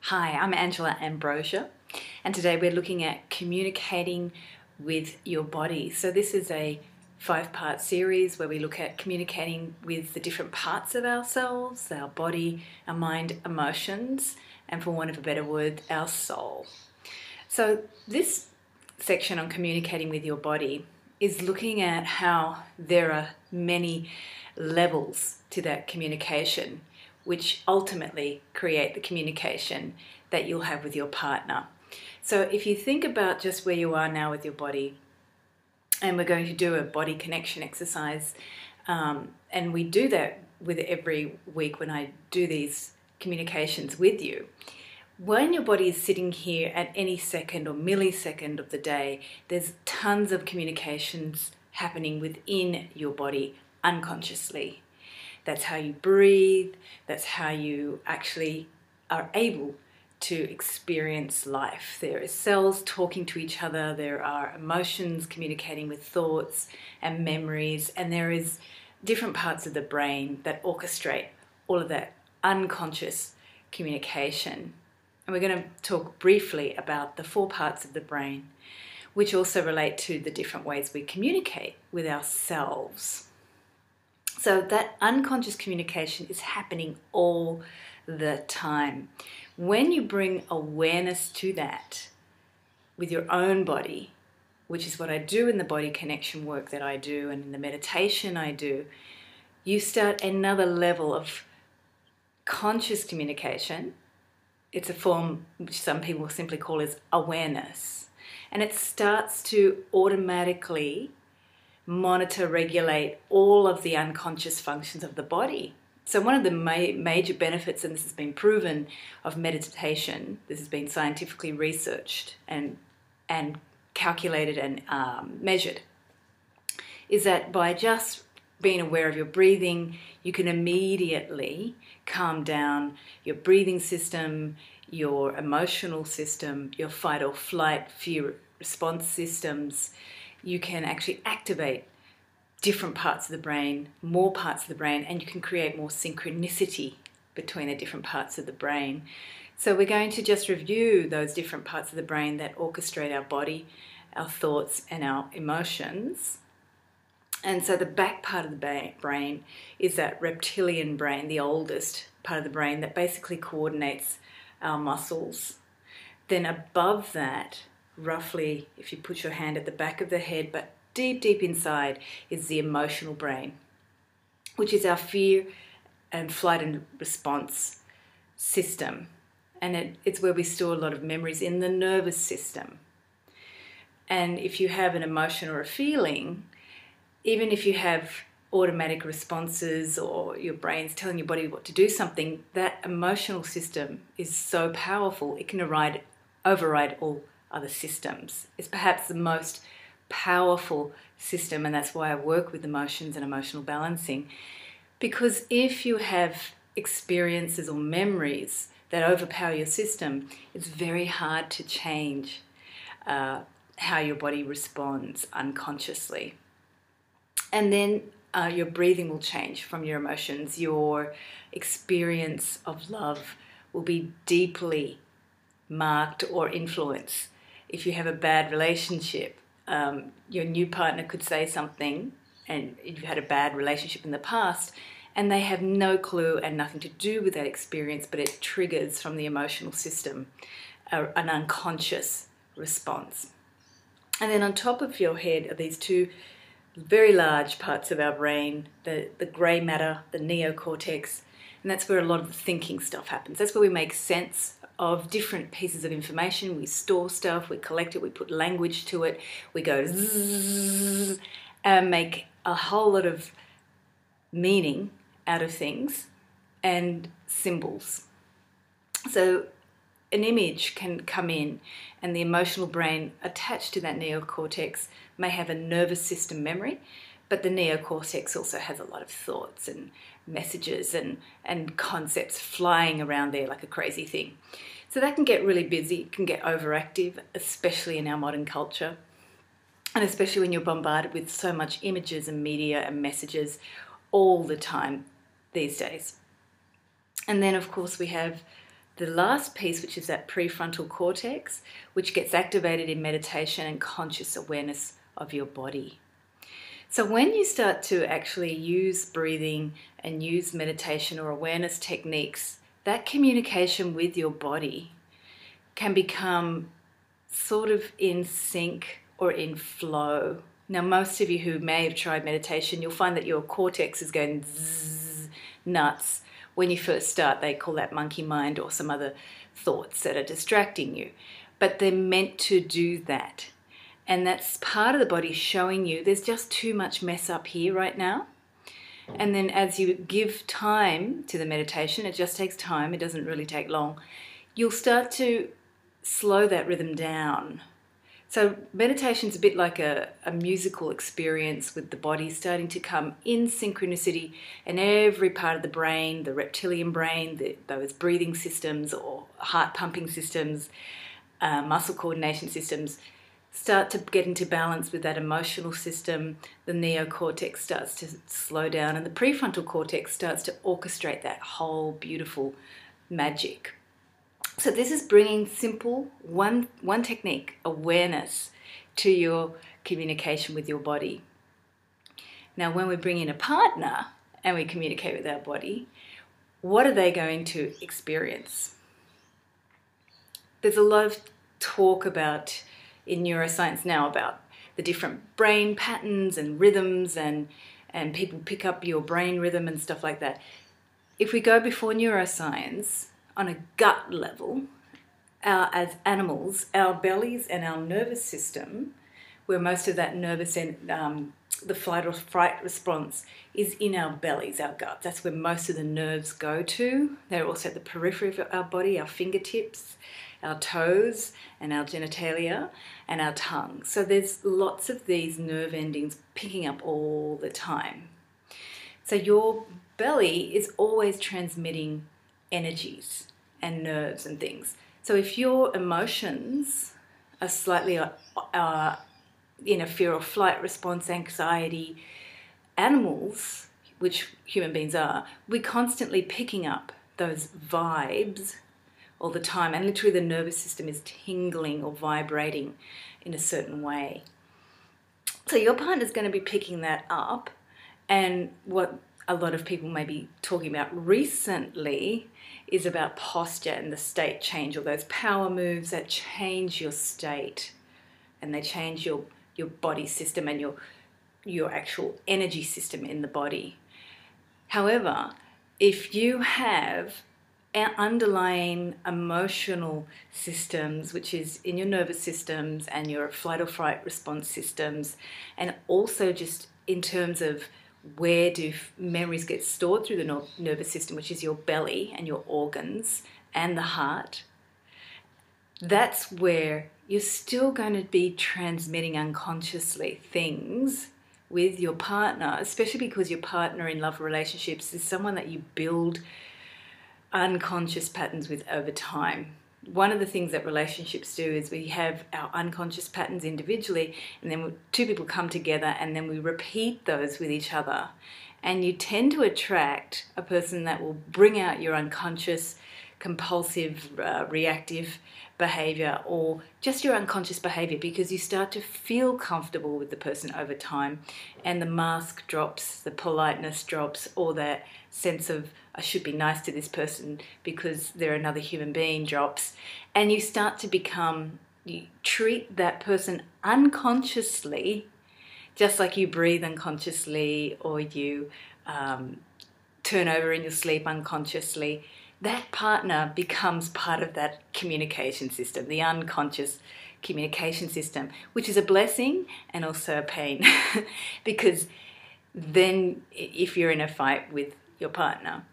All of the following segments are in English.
Hi, I'm Ambrosia, and today we're looking at communicating with your body. So this is a 5-part series where we look at communicating with the different parts of ourselves, our body, our mind, emotions, and for want of a better word, our soul. So this section on communicating with your body is looking at how there are many levels to that communication, which ultimately create the communication that you'll have with your partner. So if you think about just where you are now with your body, and we're going to do a body connection exercise, and we do that with every week when I do these communications with you. When your body is sitting here at any second or millisecond of the day, there's tons of communications happening within your body unconsciously. That's how you breathe, that's how you actually are able to experience life. There are cells talking to each other, there are emotions communicating with thoughts and memories, and there is different parts of the brain that orchestrate all of that unconscious communication. And we're going to talk briefly about the 4 parts of the brain, which also relate to the different ways we communicate with ourselves. So that unconscious communication is happening all the time. When you bring awareness to that with your own body, which is what I do in the body connection work that I do and in the meditation I do, you start another level of conscious communication. It's a form which some people simply call as awareness. And it starts to automatically monitor, regulate all of the unconscious functions of the body. So one of the major benefits, and this has been proven, of meditation, this has been scientifically researched and calculated and measured, is that by just being aware of your breathing, you can immediately calm down your breathing system, your emotional system, your fight or flight, fear response systems. You can actually activate different parts of the brain, more parts of the brain, and you can create more synchronicity between the different parts of the brain. So we're going to just review those different parts of the brain that orchestrate our body, our thoughts, and our emotions. And so the back part of the brain is that reptilian brain, the oldest part of the brain that basically coordinates our muscles. Then above that, roughly, if you put your hand at the back of the head, but deep, deep inside, is the emotional brain, which is our fear and flight and response system. And it's where we store a lot of memories in the nervous system. And if you have an emotion or a feeling, even if you have automatic responses or your brain's telling your body what to do something, that emotional system is so powerful, it can override all other systems. It's perhaps the most powerful system, and that's why I work with emotions and emotional balancing. Because if you have experiences or memories that overpower your system, it's very hard to change how your body responds unconsciously. And then your breathing will change from your emotions. Your experience of love will be deeply marked or influenced. If you have a bad relationship, your new partner could say something, and you've had a bad relationship in the past, and they have no clue and nothing to do with that experience, but it triggers from the emotional system an unconscious response. And then on top of your head are these 2 very large parts of our brain, the grey matter, the neocortex, and that's where a lot of the thinking stuff happens. That's where we make sense of different pieces of information. We store stuff, we collect it, we put language to it, we go zzz, and make a whole lot of meaning out of things and symbols. So an image can come in, and the emotional brain attached to that neocortex may have a nervous system memory, but the neocortex also has a lot of thoughts and messages and concepts flying around there like a crazy thing. So that can get really busy, it can get overactive, especially in our modern culture, and especially when you're bombarded with so much images and media and messages all the time these days. And then of course we have the last piece, which is that prefrontal cortex, which gets activated in meditation and conscious awareness of your body. So when you start to actually use breathing and use meditation or awareness techniques, that communication with your body can become sort of in sync or in flow. Now, most of you who may have tried meditation, you'll find that your cortex is going zzz, nuts. When you first start, they call that monkey mind or some other thoughts that are distracting you. But they're meant to do that. And that's part of the body showing you there's just too much mess up here right now. And then as you give time to the meditation, it just takes time, it doesn't really take long, you'll start to slow that rhythm down. So meditation's a bit like a musical experience with the body starting to come in synchronicity, and every part of the brain, the reptilian brain, those breathing systems or heart pumping systems, muscle coordination systems, start to get into balance with that emotional system. The neocortex starts to slow down, and the prefrontal cortex starts to orchestrate that whole beautiful magic. So this is bringing simple, one technique, awareness, to your communication with your body. Now, when we bring in a partner and we communicate with our body, what are they going to experience? There's a lot of talk about in neuroscience now about the different brain patterns and rhythms, and people pick up your brain rhythm and stuff like that. If we go before neuroscience, on a gut level, as animals, our bellies and our nervous system, where most of that nervous the flight or fright response is in our bellies, our guts. That's where most of the nerves go to. They're also at the periphery of our body, our fingertips, our toes, and our genitalia, and our tongue. So there's lots of these nerve endings picking up all the time. So your belly is always transmitting energies and nerves and things. So if your emotions are slightly in a fear or flight response, anxiety, animals, which human beings are, we're constantly picking up those vibes all the time, and literally the nervous system is tingling or vibrating in a certain way. So your partner's going to be picking that up, and what a lot of people may be talking about recently is about posture and the state change, or those power moves that change your state, and they change your body system and your actual energy system in the body. However, if you have underlying emotional systems, which is in your nervous systems and your flight or fright response systems, and also just in terms of where do memories get stored through the nervous system, which is your belly and your organs and the heart, that's where you're still going to be transmitting unconsciously things with your partner, especially because your partner in love relationships is someone that you build unconscious patterns with over time. One of the things that relationships do is we have our unconscious patterns individually, and then two people come together and then we repeat those with each other. And you tend to attract a person that will bring out your unconscious, compulsive, reactive behavior, or just your unconscious behavior, because you start to feel comfortable with the person over time, and the mask drops, the politeness drops, or that sense of I should be nice to this person because they're another human being drops, and you start to you treat that person unconsciously, just like you breathe unconsciously, or you turn over in your sleep unconsciously. That partner becomes part of that communication system, the unconscious communication system, which is a blessing and also a pain because then if you're in a fight with your partner,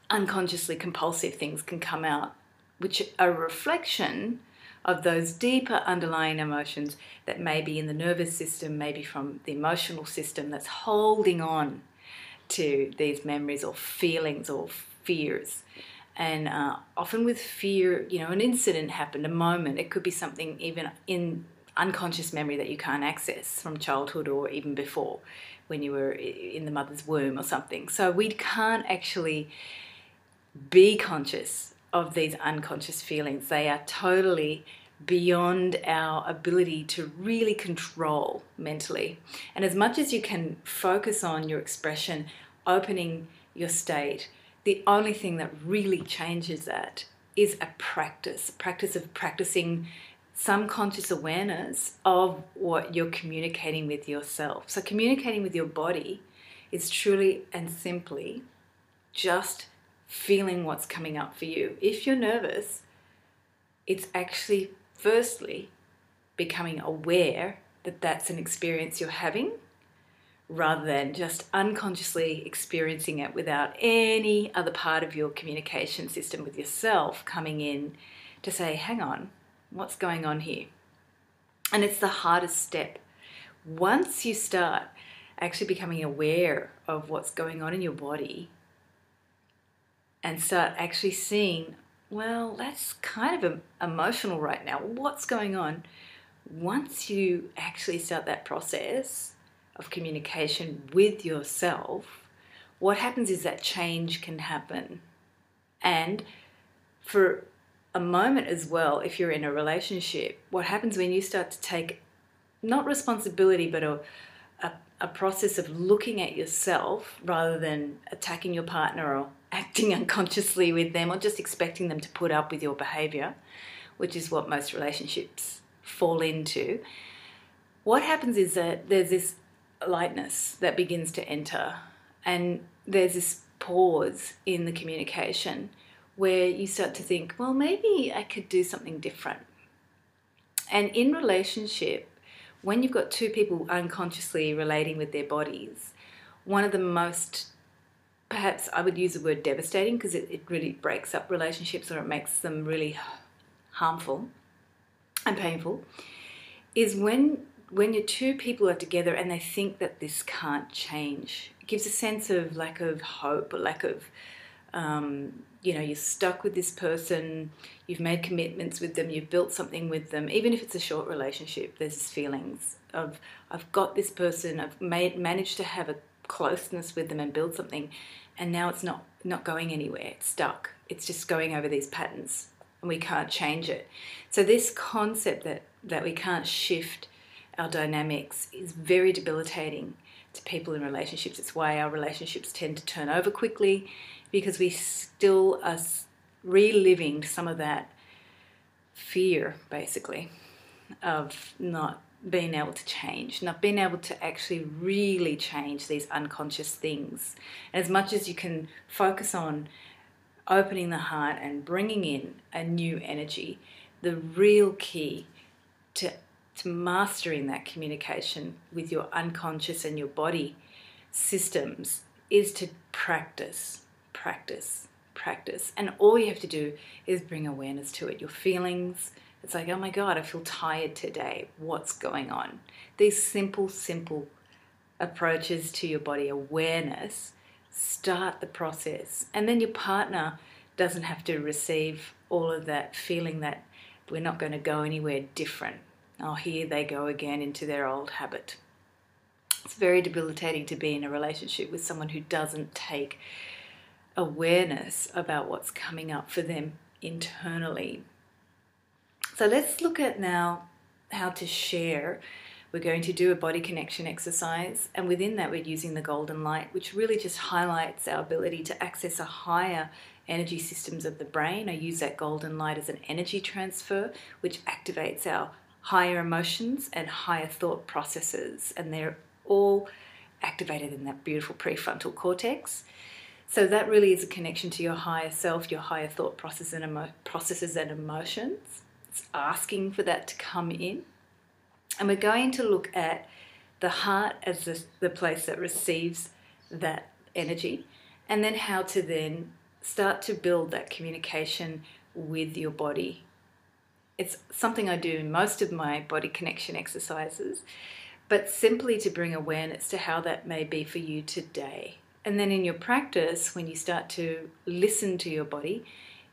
unconsciously compulsive things can come out, which are a reflection of those deeper underlying emotions that may be in the nervous system, maybe from the emotional system that's holding on to these memories or feelings or fears. And often with fear, an incident happened, a moment. It could be something even in unconscious memory that you can't access from childhood or even before when you were in the mother's womb or something. So we can't actually be conscious of these unconscious feelings. They are totally beyond our ability to really control mentally. And as much as you can focus on your expression, opening your state, the only thing that really changes that is a practice of practicing some conscious awareness of what you're communicating with yourself. So communicating with your body is truly and simply just feeling what's coming up for you. If you're nervous, it's actually firstly becoming aware that that's an experience you're having, rather than just unconsciously experiencing it without any other part of your communication system with yourself coming in to say, hang on, what's going on here? And it's the hardest step. Once you start actually becoming aware of what's going on in your body and start actually seeing, well, that's kind of emotional right now. What's going on? Once you actually start that process of communication with yourself, what happens is that change can happen. And for a moment as well, if you're in a relationship, what happens when you start to take not responsibility, but a process of looking at yourself rather than attacking your partner or acting unconsciously with them or just expecting them to put up with your behavior, which is what most relationships fall into. What happens is that there's this lightness that begins to enter, and there's this pause in the communication where you start to think, well, maybe I could do something different. And in relationship, when you've got two people unconsciously relating with their bodies, one of the most, perhaps I would use the word devastating, because it really breaks up relationships or it makes them really harmful and painful, is when your two people are together and they think that this can't change. It gives a sense of lack of hope or lack of, you're stuck with this person, you've made commitments with them, you've built something with them. Even if it's a short relationship, there's this feelings of, I've got this person, I've managed to have a closeness with them and build something, and now it's not going anywhere, it's stuck. It's just going over these patterns and we can't change it. So this concept that we can't shift our dynamics is very debilitating to people in relationships. It's why our relationships tend to turn over quickly, because we still are reliving some of that fear, basically, of not being able to change, not being able to actually really change these unconscious things. As much as you can focus on opening the heart and bringing in a new energy, the real key to mastering that communication with your unconscious and your body systems is to practice. And all you have to do is bring awareness to it. Your feelings, it's like, oh my God, I feel tired today. What's going on? These simple approaches to your body awareness start the process. And then your partner doesn't have to receive all of that feeling that we're not going to go anywhere different. Oh, here they go again into their old habit. It's very debilitating to be in a relationship with someone who doesn't take awareness about what's coming up for them internally. So let's look at now how to share. We're going to do a body connection exercise, and within that we're using the golden light, which really just highlights our ability to access a higher energy systems of the brain. I use that golden light as an energy transfer, which activates our higher emotions and higher thought processes, and they're all activated in that beautiful prefrontal cortex. So that really is a connection to your higher self, your higher thought processes and emotions. It's asking for that to come in. And we're going to look at the heart as the place that receives that energy, and then how to then start to build that communication with your body. It's something I do in most of my body connection exercises, but simply to bring awareness to how that may be for you today. And then in your practice, when you start to listen to your body,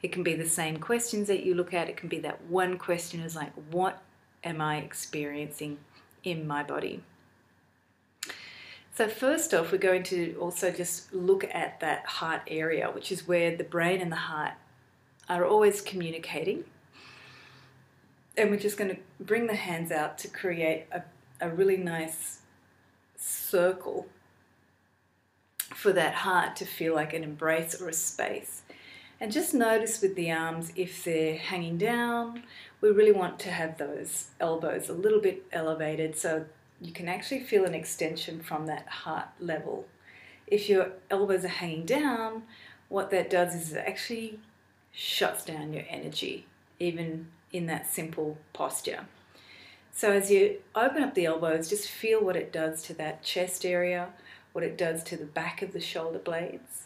it can be the same questions that you look at. It can be that one question is like, what am I experiencing in my body? So first off, we're going to also just look at that heart area, which is where the brain and the heart are always communicating. And we're just going to bring the hands out to create a really nice circle for that heart to feel like an embrace or a space. And just notice with the arms, if they're hanging down, we really want to have those elbows a little bit elevated so you can actually feel an extension from that heart level. If your elbows are hanging down, what that does is it actually shuts down your energy, even in that simple posture. So as you open up the elbows, just feel what it does to that chest area, what it does to the back of the shoulder blades,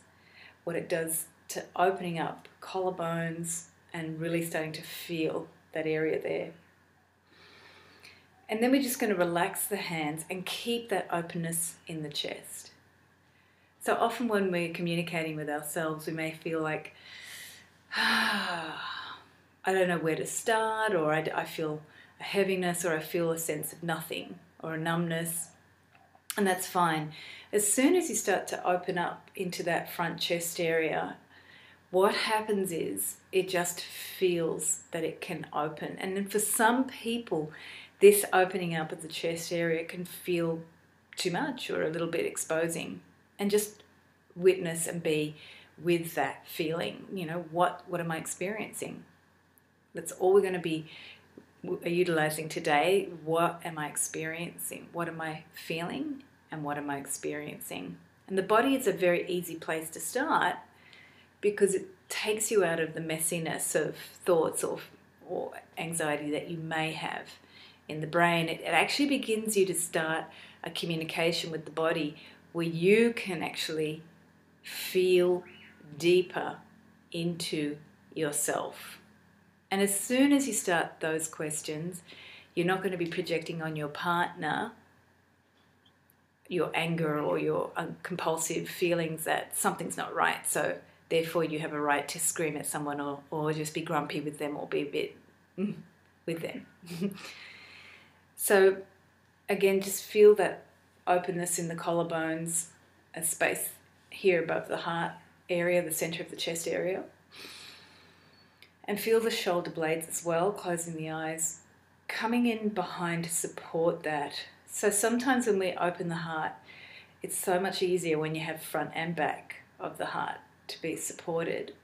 what it does to opening up collarbones and really starting to feel that area there. And then we're just going to relax the hands and keep that openness in the chest. So often when we're communicating with ourselves, we may feel like, I don't know where to start, or I feel a heaviness, or I feel a sense of nothing, or a numbness, and that's fine. As soon as you start to open up into that front chest area, what happens is it just feels that it can open. And then for some people, this opening up of the chest area can feel too much or a little bit exposing. And just witness and be with that feeling. You know, what am I experiencing? That's all we're going to be utilizing today. What am I experiencing? What am I feeling? And what am I experiencing? And the body is a very easy place to start because it takes you out of the messiness of thoughts or anxiety that you may have in the brain. It actually begins you to start a communication with the body where you can actually feel deeper into yourself. And as soon as you start those questions, you're not going to be projecting on your partner your anger or your compulsive feelings that something's not right. So therefore you have a right to scream at someone or just be grumpy with them or be a bit with them. So again, just feel that openness in the collarbones, a space here above the heart area, the center of the chest area. And feel the shoulder blades as well, closing the eyes, coming in behind to support that. So sometimes when we open the heart, it's so much easier when you have front and back of the heart to be supported.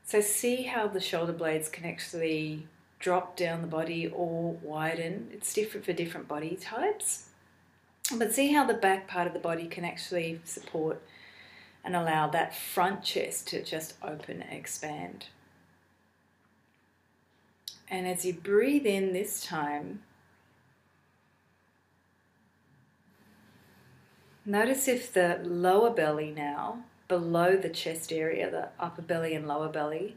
So see how the shoulder blades can actually drop down the body or widen. It's different for different body types. But see how the back part of the body can actually support and allow that front chest to just open and expand. And as you breathe in this time, notice if the lower belly now, below the chest area, the upper belly and lower belly,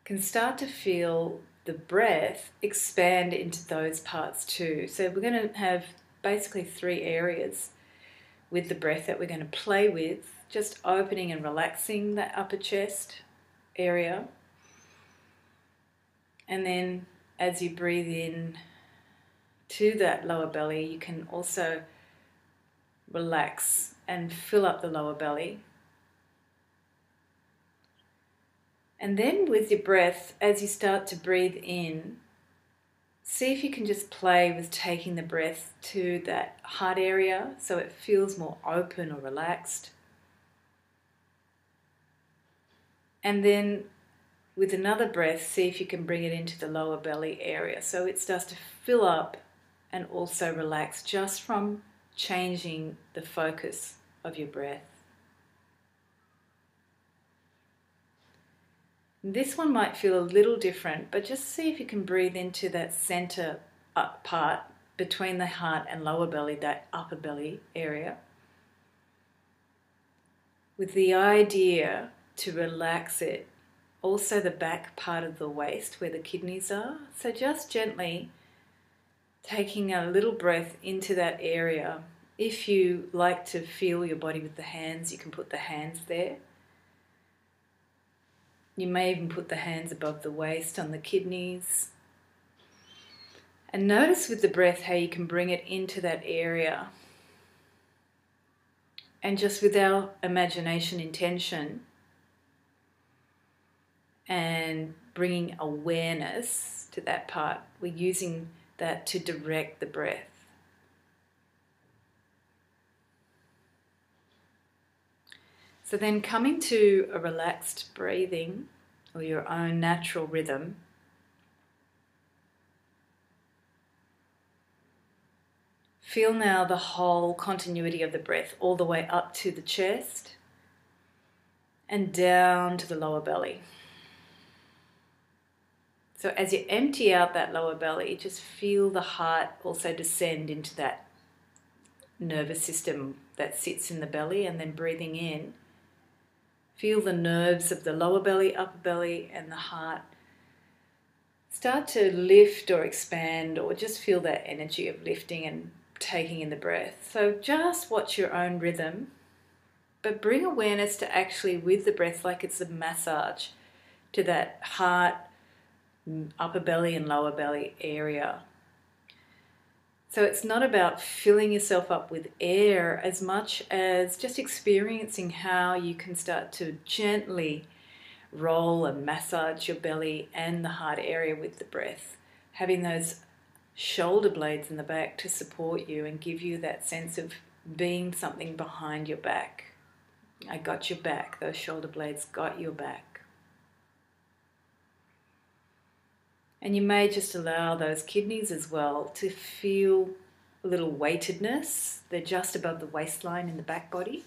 can start to feel the breath expand into those parts too. So we're going to have basically 3 areas with the breath that we're going to play with, just opening and relaxing that upper chest area. And then as you breathe in to that lower belly, you can also relax and fill up the lower belly. And then with your breath, as you start to breathe in, see if you can just play with taking the breath to that heart area so it feels more open or relaxed. And then with another breath, see if you can bring it into the lower belly area so it starts to fill up and also relax just from changing the focus of your breath. This one might feel a little different, but just see if you can breathe into that center up part between the heart and lower belly, that upper belly area, with the idea to relax it. Also the back part of the waist where the kidneys are. So just gently taking a little breath into that area. If you like to feel your body with the hands, you can put the hands there. You may even put the hands above the waist on the kidneys. And notice with the breath how you can bring it into that area. And just with our imagination intention, and bringing awareness to that part. We're using that to direct the breath. So then coming to a relaxed breathing or your own natural rhythm, feel now the whole continuity of the breath all the way up to the chest and down to the lower belly. So as you empty out that lower belly, just feel the heart also descend into that nervous system that sits in the belly, and then breathing in, feel the nerves of the lower belly, upper belly, and the heart start to lift or expand, or just feel that energy of lifting and taking in the breath. So just watch your own rhythm, but bring awareness to actually with the breath like it's a massage to that heart, upper belly and lower belly area. So it's not about filling yourself up with air as much as just experiencing how you can start to gently roll and massage your belly and the heart area with the breath, having those shoulder blades in the back to support you and give you that sense of being something behind your back. I got your back. Those shoulder blades got your back. And you may just allow those kidneys as well to feel a little weightedness. They're just above the waistline in the back body.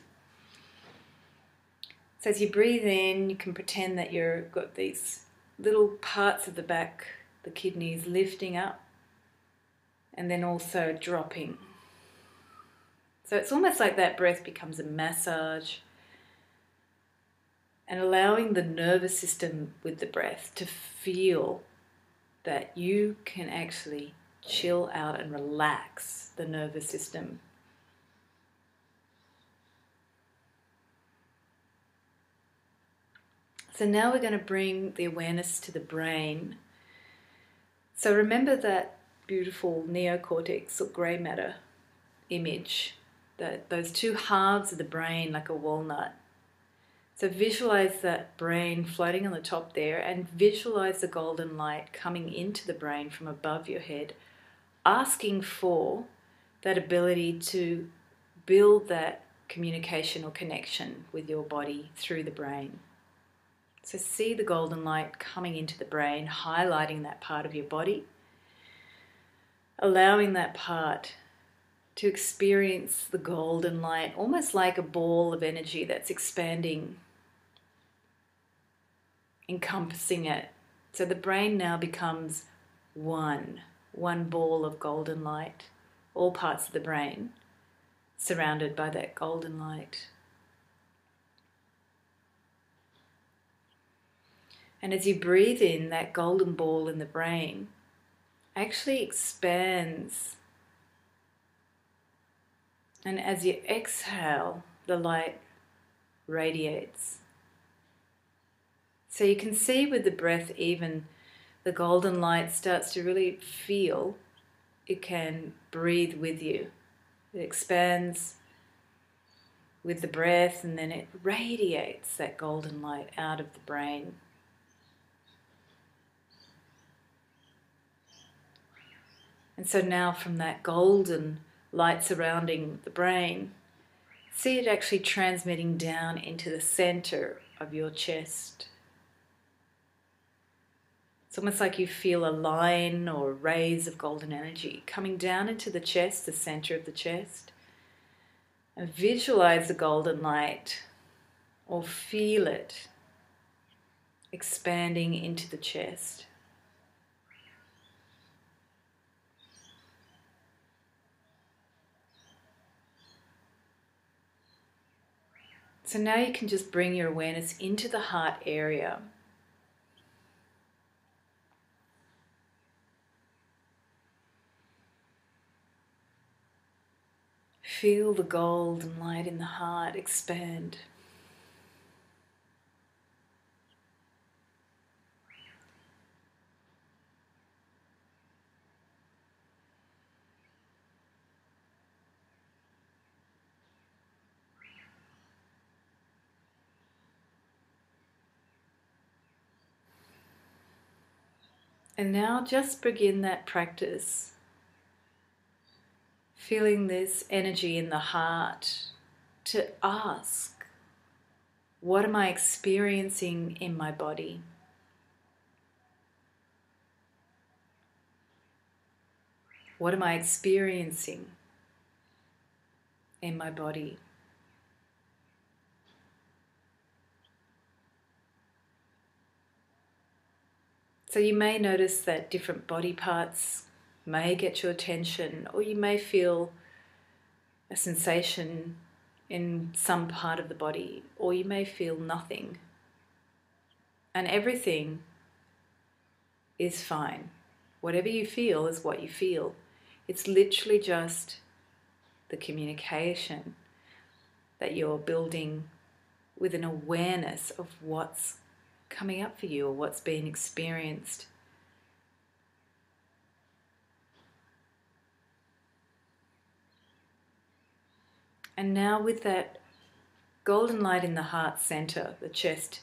So as you breathe in, you can pretend that you've got these little parts of the back, the kidneys lifting up and then also dropping. So it's almost like that breath becomes a massage and allowing the nervous system with the breath to feel that you can actually chill out and relax the nervous system. So now we're going to bring the awareness to the brain. So remember that beautiful neocortex or grey matter image, those two halves of the brain like a walnut. So visualize that brain floating on the top there and visualize the golden light coming into the brain from above your head, asking for that ability to build that communication or connection with your body through the brain. So see the golden light coming into the brain, highlighting that part of your body, allowing that part to experience the golden light almost like a ball of energy that's expanding, encompassing it. So the brain now becomes one ball of golden light, all parts of the brain surrounded by that golden light. And as you breathe in, that golden ball in the brain actually expands. And as you exhale, the light radiates. So you can see with the breath even the golden light starts to really feel it can breathe with you. It expands with the breath and then it radiates that golden light out of the brain. And so now from that golden light surrounding the brain, see it actually transmitting down into the center of your chest. It's almost like you feel a line or rays of golden energy coming down into the chest, the center of the chest. And visualize the golden light or feel it expanding into the chest. So now you can just bring your awareness into the heart area. Feel the golden light in the heart expand. And now just begin that practice, feeling this energy in the heart, to ask, what am I experiencing in my body? What am I experiencing in my body? So you may notice that different body parts may get your attention, or you may feel a sensation in some part of the body, or you may feel nothing. And everything is fine. Whatever you feel is what you feel. It's literally just the communication that you're building with an awareness of what's coming up for you or what's being experienced. And now with that golden light in the heart center, the chest,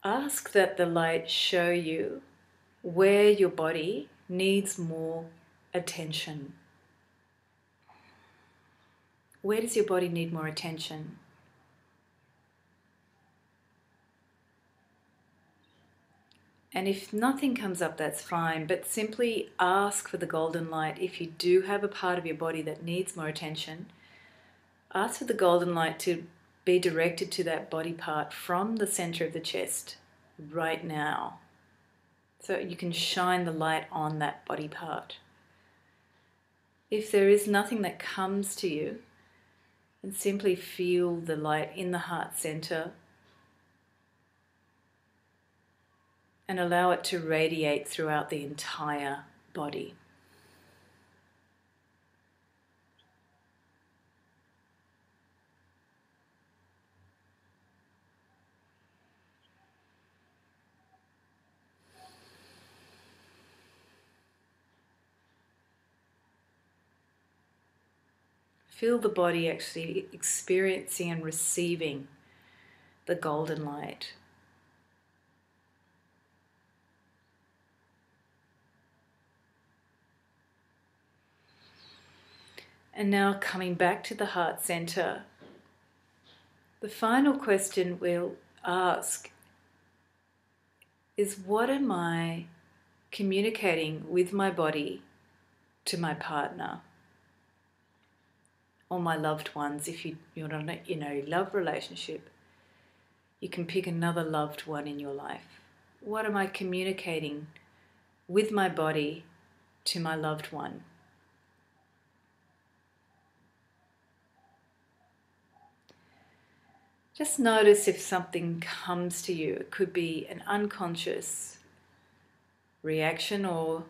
ask that the light show you where your body needs more attention. Where does your body need more attention? And if nothing comes up, that's fine, but simply ask for the golden light. If you do have a part of your body that needs more attention, ask for the golden light to be directed to that body part from the center of the chest right now. So you can shine the light on that body part. If there is nothing that comes to you, then simply feel the light in the heart center and allow it to radiate throughout the entire body. Feel the body actually experiencing and receiving the golden light. And now coming back to the heart center, the final question we'll ask is, what am I communicating with my body to my partner or my loved ones? If you're not in a love relationship, you can pick another loved one in your life. What am I communicating with my body to my loved one? Just notice if something comes to you. It could be an unconscious reaction, or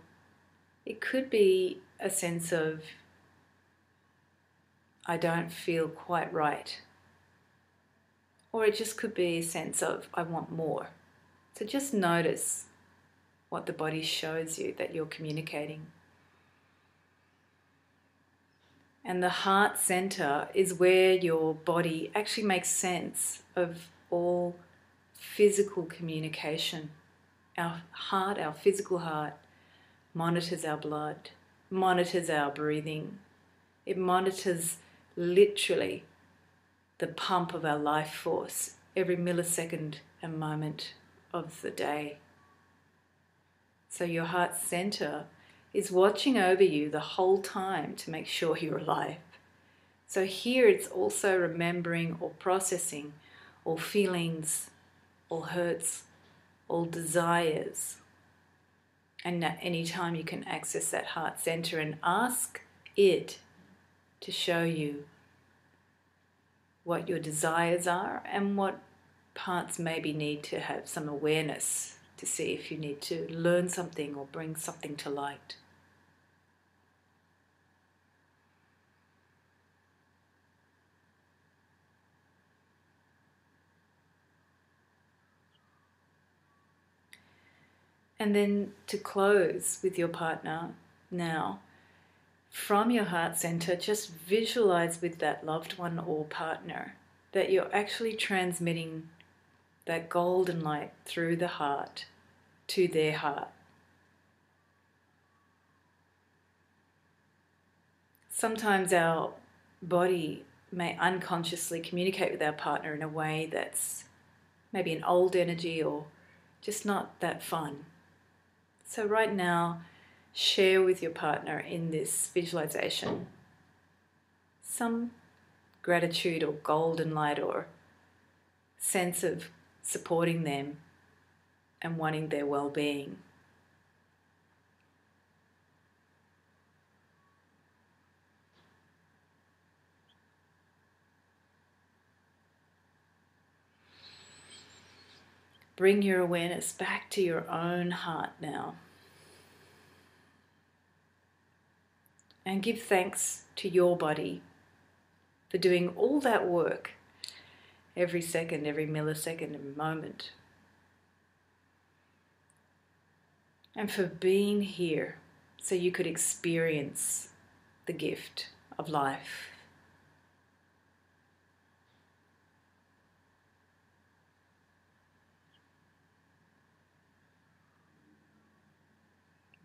it could be a sense of, I don't feel quite right. Or it just could be a sense of, I want more. So just notice what the body shows you that you're communicating. And the heart center is where your body actually makes sense of all physical communication. Our heart, our physical heart, monitors our blood, monitors our breathing. It monitors literally the pump of our life force every millisecond and moment of the day. So your heart center is watching over you the whole time to make sure you're alive. So here it's also remembering or processing all feelings, all hurts, all desires. And at any time you can access that heart center and ask it to show you what your desires are and what parts maybe need to have some awareness to see if you need to learn something or bring something to light. And then to close with your partner now, from your heart center, just visualize with that loved one or partner that you're actually transmitting that golden light through the heart to their heart. Sometimes our body may unconsciously communicate with our partner in a way that's maybe an old energy or just not that fun. So right now, share with your partner in this visualization some gratitude or golden light or sense of supporting them and wanting their well-being. Bring your awareness back to your own heart now. And give thanks to your body for doing all that work every second, every millisecond, every moment. And for being here so you could experience the gift of life.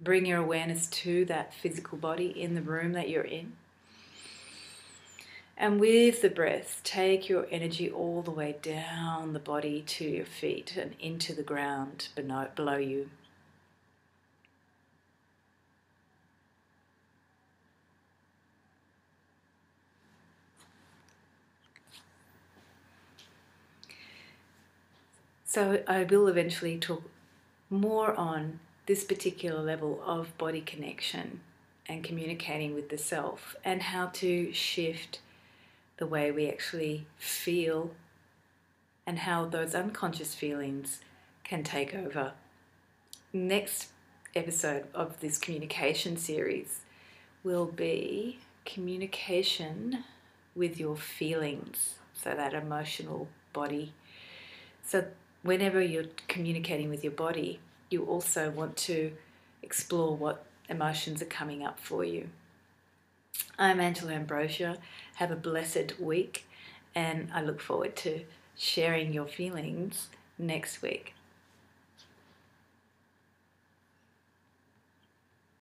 Bring your awareness to that physical body in the room that you're in. And with the breath, take your energy all the way down the body to your feet and into the ground below you. So I will eventually talk more on this particular level of body connection and communicating with the self and how to shift the way we actually feel and how those unconscious feelings can take over. Next episode of this communication series will be communication with your feelings, so that emotional body. So whenever you're communicating with your body, you also want to explore what emotions are coming up for you. I'm Ambrosia. Have a blessed week, and I look forward to sharing your feelings next week.